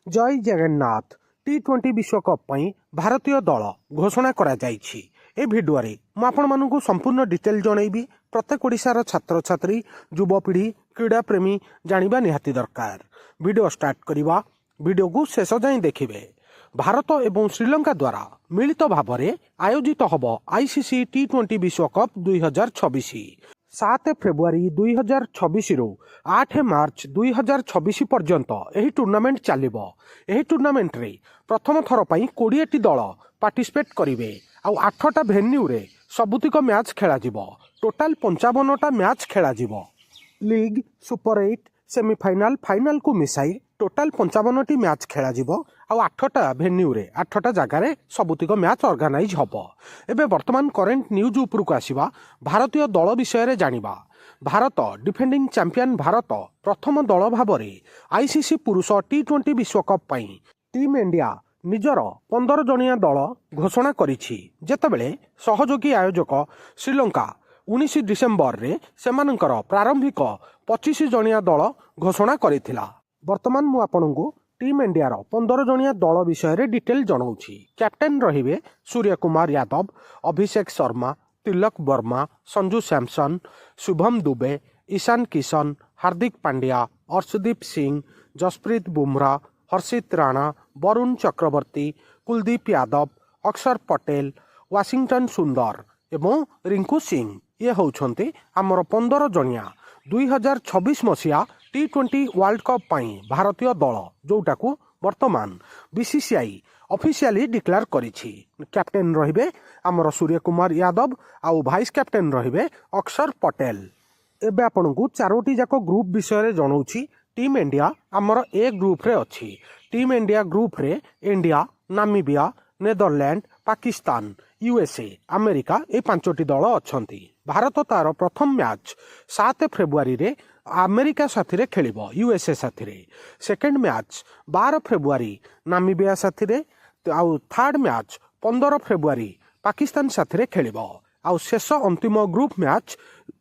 जय जगन्नाथ टी20 विश्वकप पई भारतीय दल घोषणा करा जाइछि। ए भिडियो रे मु आपण मानकु संपूर्ण डिटेल जनैबी। प्रत्येक ओडिशार छात्र छात्री युवपीढ़ी क्रीड़ा प्रेमी जानिबा निहाती दरकार। वीडियो स्टार्ट करिबा, वीडियो को शेष जाई देखिबे। भारत एवं श्रीलंका द्वारा मिलित भावरे आयोजित हब आईसीसी टी20 विश्वकप 2026। 7 फेब्रुआरी 2026 रु 8 मार्च 2026 पर्यंत यह टूर्नामेंट चलिबो। यह टूर्नामेंट रे प्रथम थर पई 20 टी दल पार्टिसिपेट करिवे आ 8टा वेन्यू रे सबुतिक मैच खेला जिवो। टोटाल 55टा मैच खेला जिवो। लीग, सुपर 8, सेमीफाइनाल, फाइनाल को मिसाई टोटाल 55 टी मैच खेला जिवो आ 8टा वेन्यू रे 8टा जगार सबुतिक मैच ऑर्गेनाइज हबो। एबे वर्तमान करेंट न्यूज उपरु को आसीबा। भारतीय दल विषय रे जानिबा। भारत डिफेंडिंग चैंपियन भारत प्रथम दल भाबरे आईसीसी पुरुष टी20 विश्वकप पई टीम इंडिया निजर 15 जणिया दल घोषणा करिछि। जेतेबेले सहयोगी आयोजक श्रीलंका 19 डिसेम्बर रे सेमानकर प्रारंभिक 25 जणिया दल घोषणा करिथिला। वर्तमान मु आपनकु टीम इंडिया 15 जणिया दल विषय रे डिटेल जणाउछि। कैप्टेन रहिबे सूर्य कुमार यादव, अभिषेक शर्मा, तिलक वर्मा, संजू सैमसन, शुभम दुबे, ईशान किशन, हार्दिक पांड्या, अर्शदीप सिंह, जसप्रीत बुमराह, हर्षित राणा, वरुण चक्रवर्ती, कुलदीप यादव, अक्षर पटेल, वाशिंगटन सुंदर एवं रिंकू सिंह। ये होउछन्ति हमर 15 जणिया 2026 मसीहा टी20 वर्ल्ड कप पई भारतीय दल, जोटाकू वर्तमान बीसीसीआई ऑफिशियली डिक्लेयर करिछि। कैप्टेन रहिबे हमर सूर्य कुमार यादव आउ वाइस कैप्टेन रहिबे अक्षर पटेल। एबे आपनकू चारोटी जाको ग्रुप विषय रे जणाउछि। टीम इंडिया हमर ए ग्रुप रे अछि। टीम इंडिया ग्रुप रे India, Namibia, Netherland, Pakistan, USA, America ए 5टी दल अछंती। भारत तार प्रथम मैच 7 फेब्रुआरी रे अमेरिका साथी रे खेलिबो यूएसए साथी रे। सेकंड मैच 12 फेब्रुआरी नामीबिया साथी रे आउ थर्ड मैच 15 फेब्रुआरी पाकिस्तान साथी रे खेलिबो। आउ शेष अंतिम ग्रुप मैच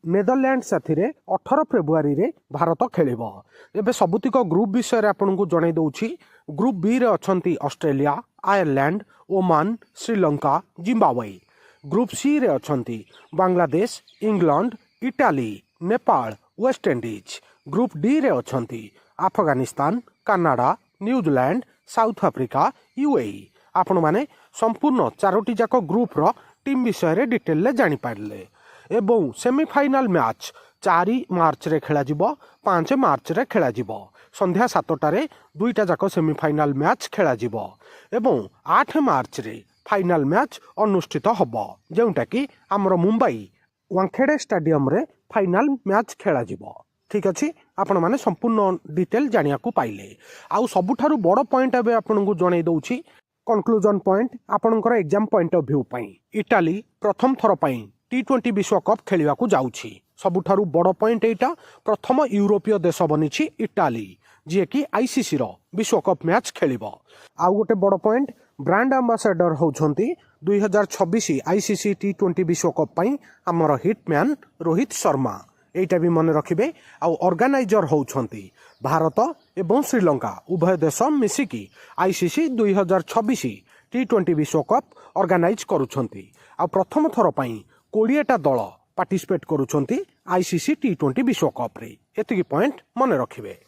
नेदरलैंड साथी रे 18 फेब्रुआरी रे भारत खेलिबो। एबे सबुतिक ग्रुप विषय रे आपनकू जणाई दउछि। ग्रुप बी रे अछंती Australia, Ireland, Oman, Sri Lanka, Zimbabwe. Group C रे अछंती Bangladesh, England, Italy, Nepal, West Indies. Group D रे अछंती Afghanistan, Canada, New Zealand, south Africa, UAE. आपण माने संपूर्ण चारोटी जाक ग्रुप रो टीम विषय रे डिटेल ले जानि पारले। एवं सेमीफाइनल मैच 4 मार्च रे खेला जिवो, 5 मार्च रे खेला जिवो। संध्या 7टा रे 2टा जाक सेमीफाइनल मैच खेला जिवो एवं 8 मार्च रे फाइनल मैच अनुष्ठित हबो, जेउटा कि हमर मुंबई वानखेड़े स्टेडियम रे फाइनल मैच खेला जिवो। ठीक अछि, आपण माने संपूर्ण डिटेल जानिया को पाइले। आउ सबुठारु बड़ पॉइंट एबे आपनकू जणाई दउछि। कंक्लूजन पॉइंट आपनकर एग्जाम पॉइंट ऑफ व्यू पई इटाली प्रथम थर पई टी20 विश्वकप खेलिबा को जाउछि। सबुठारु बड़ पॉइंट एटा प्रथम यूरोपीय देश बनिछि इटाली, जे कि आईसीसी रो विश्वकप मैच खेलिबो। आउ गोटे बड़ पॉइंट ब्रांड एम्बेसडर होउछन्ती 2026 आईसीसी टी20 विश्वकप पई हमर हिटमैन रोहित शर्मा। एटा भी मन रखिबे। आउ ऑर्गेनाइजर होउछन्ती भारत एवं श्रीलंका, उभय देश मिसिकी आईसीसी 2026 टी20 विश्वकप ऑर्गेनाइज करूछन्ती। आ प्रथम थर पई 20टा दल पार्टिसिपेट करूछन्ती आईसीसी टी20 विश्वकप रे। एतिकी पॉइंट मन रखिबे।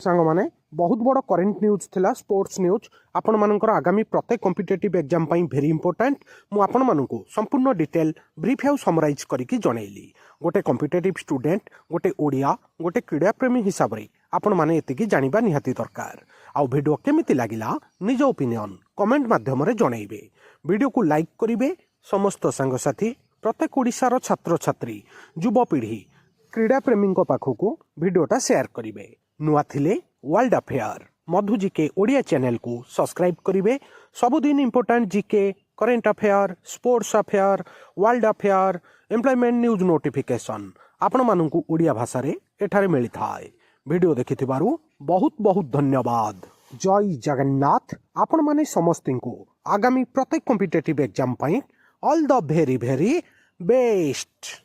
सांग माने बहुत बड़ करेंट न्यूज थिला, स्पोर्ट्स न्यूज। आपण मानकर आगामी प्रत्येक कॉम्पिटिटिव एग्जाम पई वेरी इंपोर्टेंट। मु आपण मानकू संपूर्ण डिटेल ब्रीफ हाउ समराइज करिकि जणैली। गोटे कॉम्पिटिटिव स्टूडेंट, गोटे ओडिया, गोटे क्रीड़ा प्रेमी हिसाब रे आपण माने एतिकी जानिबा निहाती दरकार। आउ वीडियो केमिति लागिला निज ओपिनियन कमेंट माध्यम रे जणैबे। वीडियो को लाइक करिवे। समस्त संग साथी प्रत्येक ओडिशार छात्र छात्री युवपीढ़ी क्रीड़ा प्रेमी पाखकू वीडियोटा शेयर करिवे। नुआ थिले वर्ल्ड अफेयर मधु जीके ओडिया चैनल को सब्सक्राइब करिवे। सबुदिन important GK, current affair, sports affair, world affair, employment news notification आपण मानकू ओडिया भाषा रे एठारे मिली थाए। वीडियो देखिथिबारु बहुत बहुत धन्यवाद। जय जगन्नाथ। आपण माने समस्तिंकू आगामी प्रत्येक कॉम्पिटिटिव एग्जाम पई all the very very best.